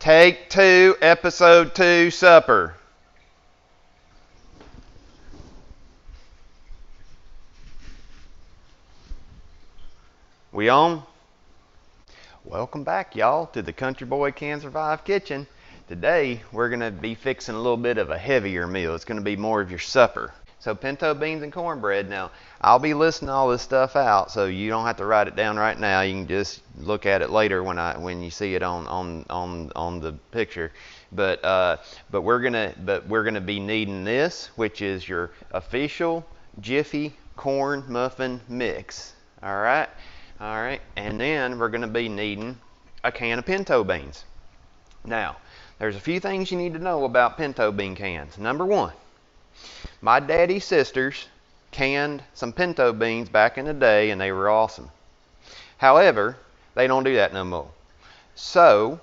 Take 2, episode 2, supper. We on? Welcome back, y'all, to the Country Boy Can Survive kitchen. Today, we're going to be fixing a little bit of a heavier meal. It's going to be more of your supper. So pinto beans and cornbread. Now, I'll be listing all this stuff out, so you don't have to write it down right now. You can just look at it later when you see it on the picture. But we're gonna be needing this, which is your official Jiffy corn muffin mix. All right, and then we're gonna be needing a can of pinto beans. Now, there's a few things you need to know about pinto bean cans. Number one, my daddy's sisters canned some pinto beans back in the day, and they were awesome. However, they don't do that no more. So,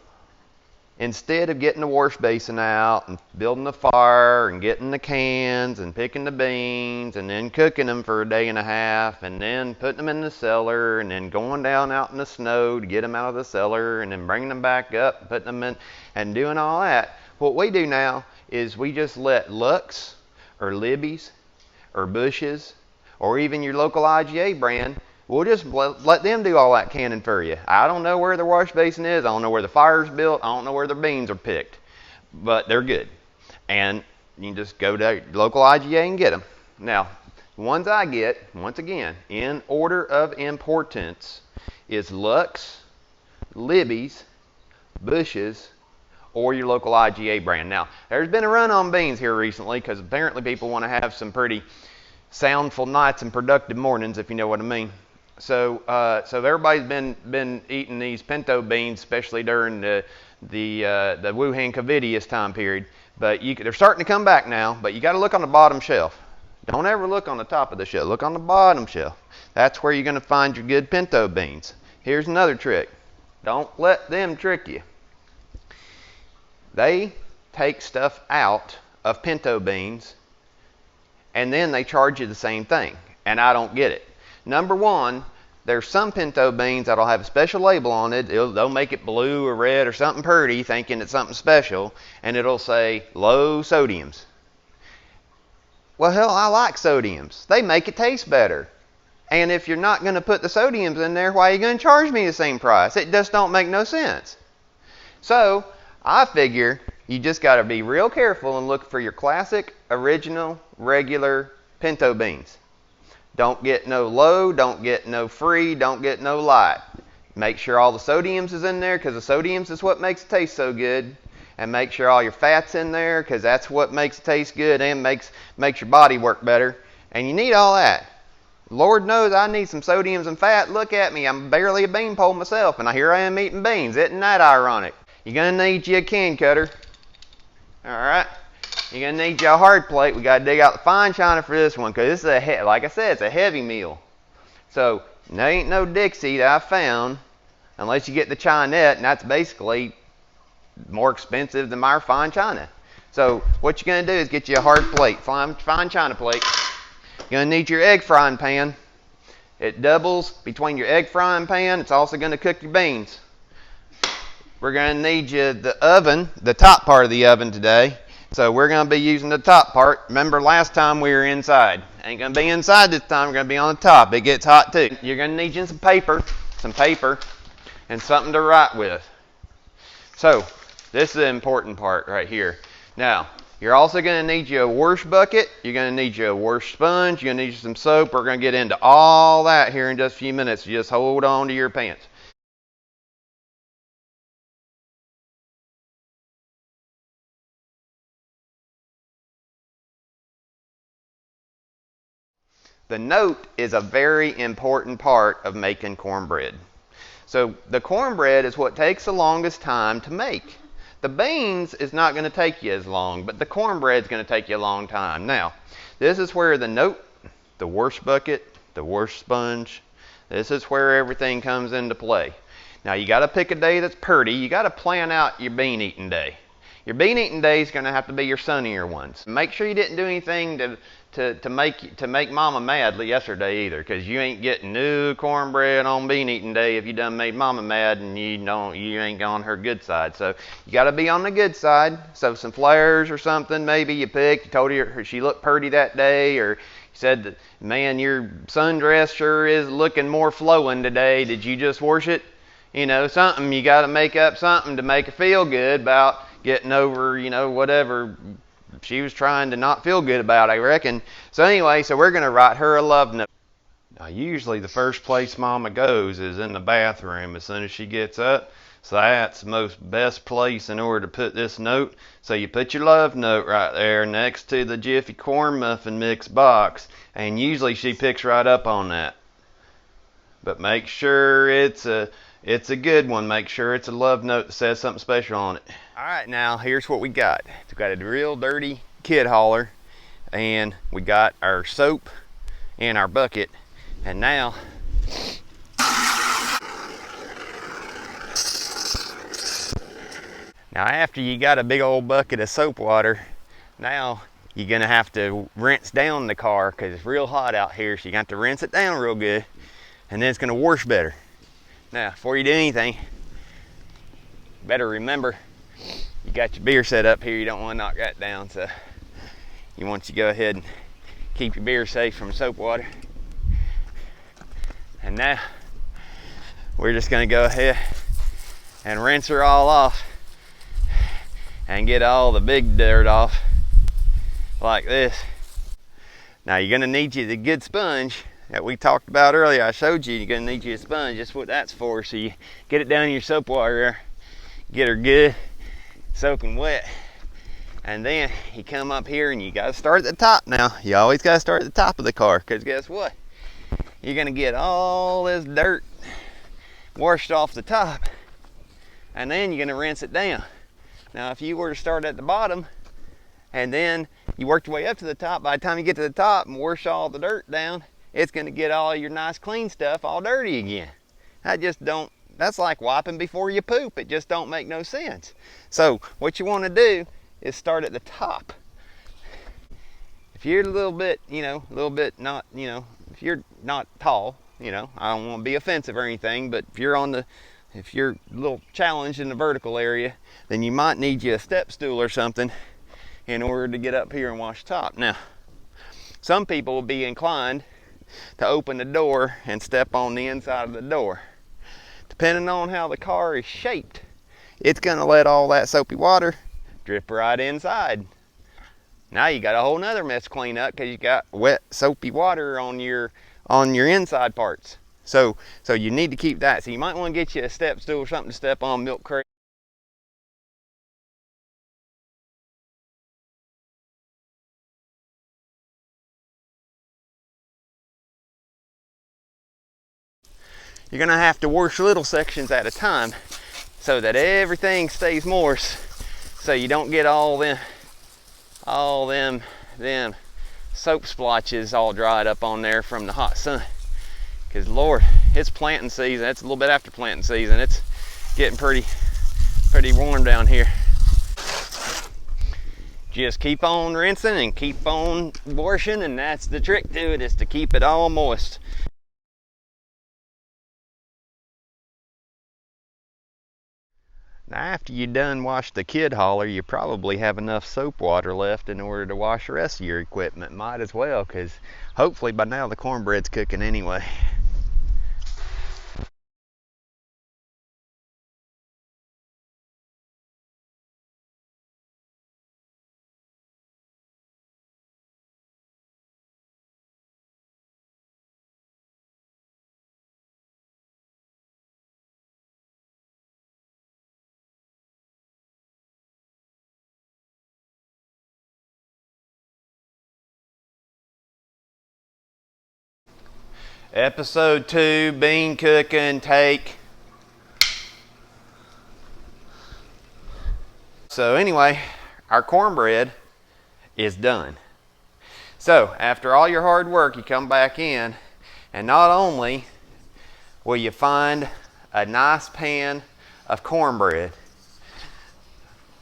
instead of getting the wash basin out and building the fire and getting the cans and picking the beans and then cooking them for a day and a half and then putting them in the cellar and then going down out in the snow to get them out of the cellar and then bringing them back up and putting them in and doing all that, what we do now is we just let Lux or Libby's or Bush's or even your local IGA brand, we'll just let them do all that canning for you. I don't know where the wash basin is. I don't know where the fire's built. I don't know where the beans are picked. But they're good. And you can just go to local IGA and get them. Now, the ones I get, once again, in order of importance, is Lux, Libby's, Bush's, or your local IGA brand. Now, there's been a run on beans here recently because apparently people want to have some pretty soundful nights and productive mornings, if you know what I mean. So everybody's been eating these pinto beans, especially during the Woohan Covideous time period. But they're starting to come back now. But you got to look on the bottom shelf. Don't ever look on the top of the shelf. Look on the bottom shelf. That's where you're going to find your good pinto beans. Here's another trick. Don't let them trick you. They take stuff out of pinto beans, and then they charge you the same thing. And I don't get it. Number one, there's some pinto beans that'll have a special label on it. They'll make it blue or red or something pretty, thinking it's something special, and it'll say low sodiums. Well, hell, I like sodiums. They make it taste better. And if you're not going to put the sodiums in there, why are you going to charge me the same price? It just don't make no sense. So, I figure you just got to be real careful and look for your classic, original, regular pinto beans. Don't get no low, don't get no free, don't get no light. Make sure all the sodiums is in there because the sodiums is what makes it taste so good. And make sure all your fat's in there because that's what makes it taste good and makes your body work better. And you need all that. Lord knows I need some sodiums and fat. Look at me, I'm barely a beanpole myself, and here I am eating beans. Isn't that ironic? You're going to need you a can cutter. All right. You're going to need you a hard plate. We got to dig out the fine china for this one because this is like I said, it's a heavy meal. So there ain't no Dixie that I found unless you get the Chinette, and that's basically more expensive than my fine china. So what you're going to do is get you a hard plate, fine china plate. You're going to need your egg frying pan. It doubles between your egg frying pan. It's also going to cook your beans. We're going to need you the oven, the top part of the oven today. So we're going to be using the top part. Remember last time we were inside. Ain't going to be inside this time. We're going to be on the top. It gets hot too. You're going to need you some paper, and something to write with. So this is the important part right here. Now, you're also going to need you a wash bucket. You're going to need you a wash sponge. You're going to need you some soap. We're going to get into all that here in just a few minutes. Just hold on to your pants. The note is a very important part of making cornbread. So the cornbread is what takes the longest time to make. The beans is not going to take you as long, but the cornbread is going to take you a long time. Now, this is where the note, the wash bucket, the wash sponge, this is where everything comes into play. Now, you got to pick a day that's pretty. You got to plan out your bean eating day. Your bean eating day is going to have to be your sunnier ones. Make sure you didn't do anything to make Mama mad yesterday either, because you ain't getting new cornbread on bean eating day if you done made Mama mad and you ain't on her good side. So you got to be on the good side. So some flowers or something maybe you picked. You told her she looked pretty that day, or you said that, man, your sundress sure is looking more flowing today. Did you just wash it? You know, something. You got to make up something to make her feel good about getting over, you know, whatever she was trying to not feel good about, I reckon. So anyway, so we're going to write her a love note. Now, usually the first place Mama goes is in the bathroom as soon as she gets up. So that's the best place in order to put this note. So you put your love note right there next to the Jiffy Corn Muffin Mix box. And usually she picks right up on that. But make sure it's a good one. Make sure it's a love note that says something special on it. All right, now here's what we got. We've got a real dirty kid hauler, and we got our soap in our bucket. And now after you got a big old bucket of soap water, now you're gonna have to rinse down the car because it's real hot out here. So you got to rinse it down real good, and then it's gonna wash better. Now, before you do anything, better remember you got your beer set up here. You don't want to knock that down, so you want to go ahead and keep your beer safe from soap water. And now we're just going to go ahead and rinse her all off and get all the big dirt off like this. Now you're going to need you the good sponge that we talked about earlier. I showed you, you're going to need you a sponge. That's what that's for. So you get it down in your soap water there, get her good soaking wet, and then you come up here and you got to start at the top. Now you always got to start at the top of the car, because guess what, you're going to get all this dirt washed off the top, and then you're going to rinse it down. Now if you were to start at the bottom and then you work your way up to the top, by the time you get to the top and wash all the dirt down, it's going to get all your nice clean stuff all dirty again. That's like wiping before you poop. It just don't make no sense. So what you want to do is start at the top. If you're a little bit, not, if you're not tall, I don't want to be offensive or anything, but if you're a little challenged in the vertical area, then you might need you a step stool or something in order to get up here and wash the top. Now, some people will be inclined to open the door and step on the inside of the door. Depending on how the car is shaped, it's going to let all that soapy water drip right inside. Now you got a whole nother mess to clean up because you got wet soapy water on your inside parts. So you need to keep that. So you might want to get you a step stool or something to step on, milk crate. You're going to have to wash little sections at a time so that everything stays moist, so you don't get all them soap splotches all dried up on there from the hot sun. Because Lord, it's planting season. It's a little bit after planting season. It's getting pretty warm down here. Just keep on rinsing and keep on washing, and that's the trick to it, is to keep it all moist. Now after you're done wash the kid hauler, you probably have enough soap water left in order to wash the rest of your equipment. Might as well, because hopefully by now the cornbread's cooking anyway. Episode 2, bean cooking, take. So anyway, our cornbread is done. So after all your hard work, you come back in, and not only will you find a nice pan of cornbread,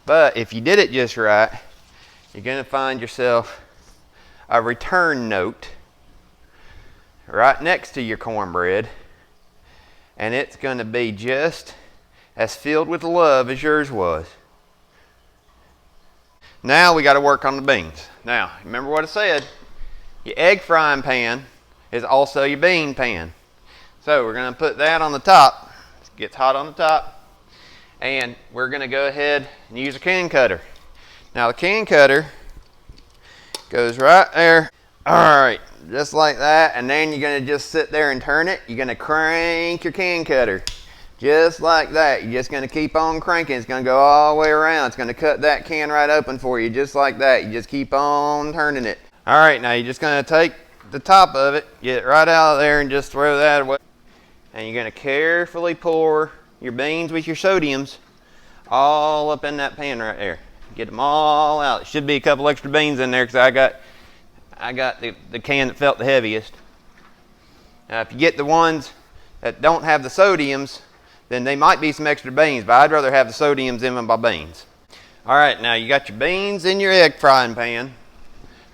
but if you did it just right, you're going to find yourself a return note right next to your cornbread, and it's going to be just as filled with love as yours was. Now we got to work on the beans. Now, remember what I said. Your egg frying pan is also your bean pan. So we're going to put that on the top. It gets hot on the top. And we're going to go ahead and use a can cutter. Now the can cutter goes right there. All right, just like that. And then you're going to just sit there and turn it. You're going to crank your can cutter. Just like that. You're just going to keep on cranking. It's going to go all the way around. It's going to cut that can right open for you, just like that. You just keep on turning it. All right, now you're just going to take the top of it, get it right out of there, and just throw that away. And you're going to carefully pour your beans with your sodiums all up in that pan right there. Get them all out. There should be a couple extra beans in there because I got the can that felt the heaviest. Now, if you get the ones that don't have the sodiums, then they might be some extra beans, but I'd rather have the sodiums in them by beans. All right, now you got your beans in your egg frying pan.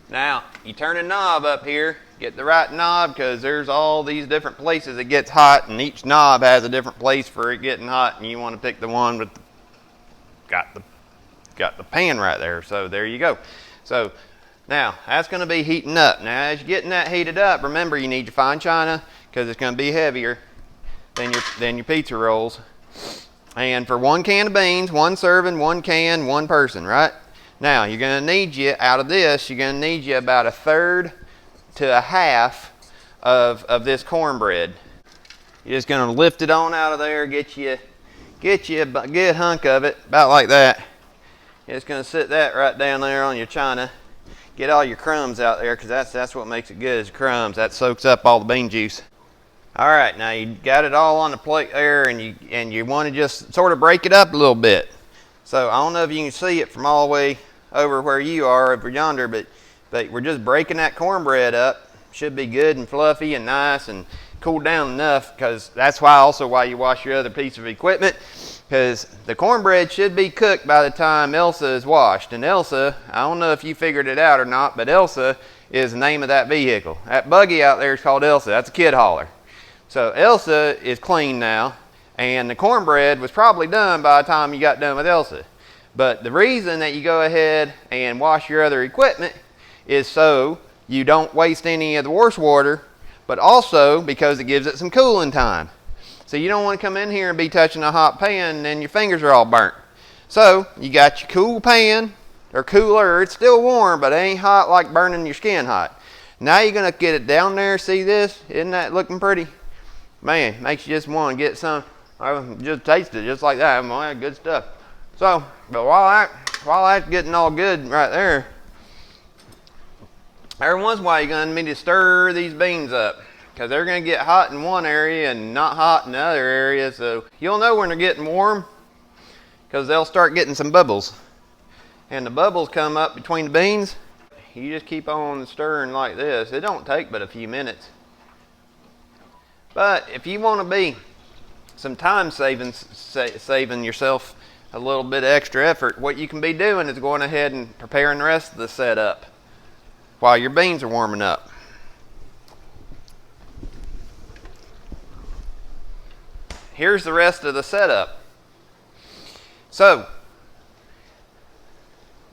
Now, you turn a knob up here, get the right knob because there's all these different places it gets hot, and each knob has a different place for it getting hot, and you want to pick the one with got the pan right there. So there you go. So now that's going to be heating up. Now as you're getting that heated up, remember you need your fine china because it's going to be heavier than your pizza rolls. And for 1 can of beans, 1 serving, 1 can, 1 person, right? Now you're going to need you out of this. You're going to need you about 1/3 to 1/2 of this cornbread. You're just going to lift it on out of there, get you a good hunk of it, about like that. You're just going to sit that right down there on your china. Get all your crumbs out there because that's what makes it good is crumbs. That soaks up all the bean juice. All right, now you got it all on the plate there, and you want to just sort of break it up a little bit. So I don't know if you can see it from all the way over where you are over yonder, but we're just breaking that cornbread up. Should be good and fluffy and nice and cooled down enough because that's why you wash your other piece of equipment, because the cornbread should be cooked by the time Elsa is washed. And Elsa, I don't know if you figured it out or not, but Elsa is the name of that vehicle. That buggy out there is called Elsa. That's a kid hauler. So Elsa is clean now, and the cornbread was probably done by the time you got done with Elsa. But the reason that you go ahead and wash your other equipment is so you don't waste any of the wash water, but also because it gives it some cooling time. So you don't want to come in here and be touching a hot pan and then your fingers are all burnt. So you got your cool pan, or cooler. It's still warm, but it ain't hot like burning your skin hot. Now you're going to get it down there. See this? Isn't that looking pretty? Man, makes you just want to get some. Just taste it just like that. Boy, good stuff. So, but while that's getting all good right there, every once in a while you're going to need to stir these beans up because they're going to get hot in one area and not hot in the other area. So you'll know when they're getting warm because they'll start getting some bubbles. And the bubbles come up between the beans. You just keep on stirring like this. It don't take but a few minutes. But if you want to be some time saving yourself a little bit of extra effort, what you can be doing is going ahead and preparing the rest of the setup while your beans are warming up. Here's the rest of the setup. So,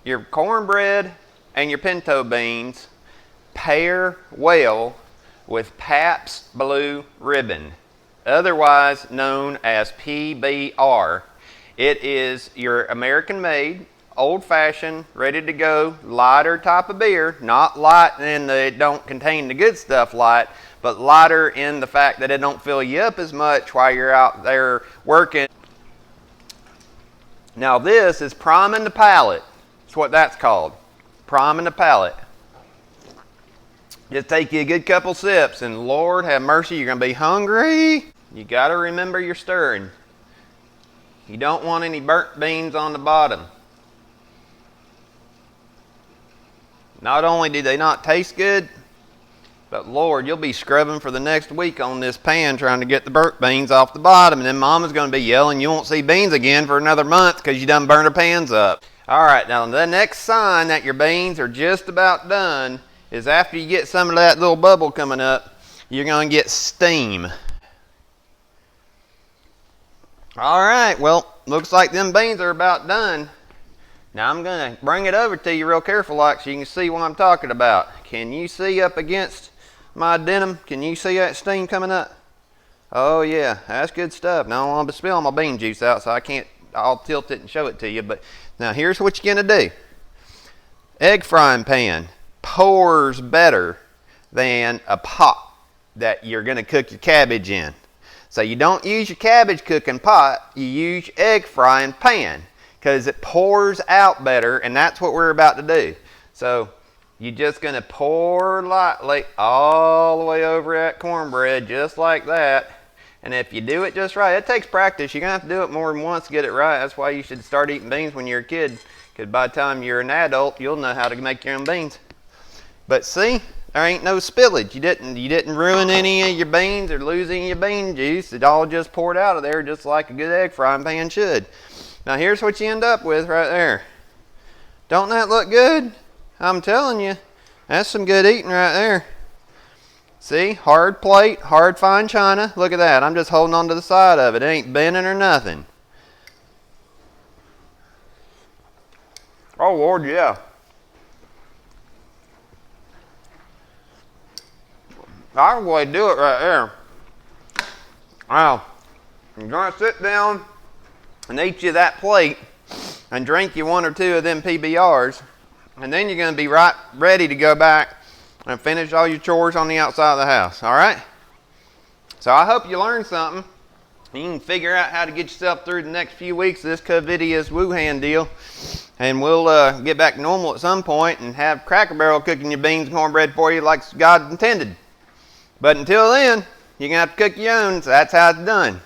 your cornbread and your pinto beans pair well with Pabst Blue Ribbon, otherwise known as PBR. It is your American-made, old-fashioned, ready-to-go, lighter type of beer. Not light in the it don't contain the good stuff light, but lighter in the fact that it don't fill you up as much while you're out there working. Now this is priming the palate. That's what that's called, priming the palate. Just take you a good couple sips, and Lord have mercy, you're going to be hungry. You got to remember your stirring. You don't want any burnt beans on the bottom. Not only do they not taste good, but Lord, you'll be scrubbing for the next week on this pan trying to get the burnt beans off the bottom, and then Mama's going to be yelling you won't see beans again for another month because you done burned her pans up. All right, now the next sign that your beans are just about done is after you get some of that little bubble coming up, you're going to get steam. All right, well, looks like them beans are about done. Now I'm going to bring it over to you real careful like so you can see what I'm talking about. Can you see up against my denim? Can you see that steam coming up? Oh yeah, that's good stuff. Now I don't want to spill my bean juice out, so I'll tilt it and show it to you. But now here's what you're going to do. Egg frying pan pours better than a pot that you're going to cook your cabbage in. So you don't use your cabbage cooking pot, you use your egg frying pan because it pours out better, and that's what we're about to do. So you're just going to pour lightly all the way over that cornbread just like that. And if you do it just right, it takes practice. You're going to have to do it more than once to get it right. That's why you should start eating beans when you're a kid, because by the time you're an adult, you'll know how to make your own beans. But see, there ain't no spillage. You didn't ruin any of your beans or lose any of your bean juice. It all just poured out of there just like a good egg frying pan should. Now here's what you end up with right there. Don't that look good? I'm telling you, that's some good eating right there. See, hard plate, hard fine china. Look at that. I'm just holding on to the side of it. It ain't bending or nothing. Oh, Lord, yeah. I'll go ahead and do it right there. Wow. You're going to sit down and eat you that plate and drink you one or two of them PBRs, and then you're going to be right ready to go back and finish all your chores on the outside of the house, all right? So I hope you learned something. You can figure out how to get yourself through the next few weeks of this Covideous Woohan deal, and we'll get back to normal at some point and have Cracker Barrel cooking your beans and cornbread for you like God intended. But until then, you're going to have to cook your own, so that's how it's done.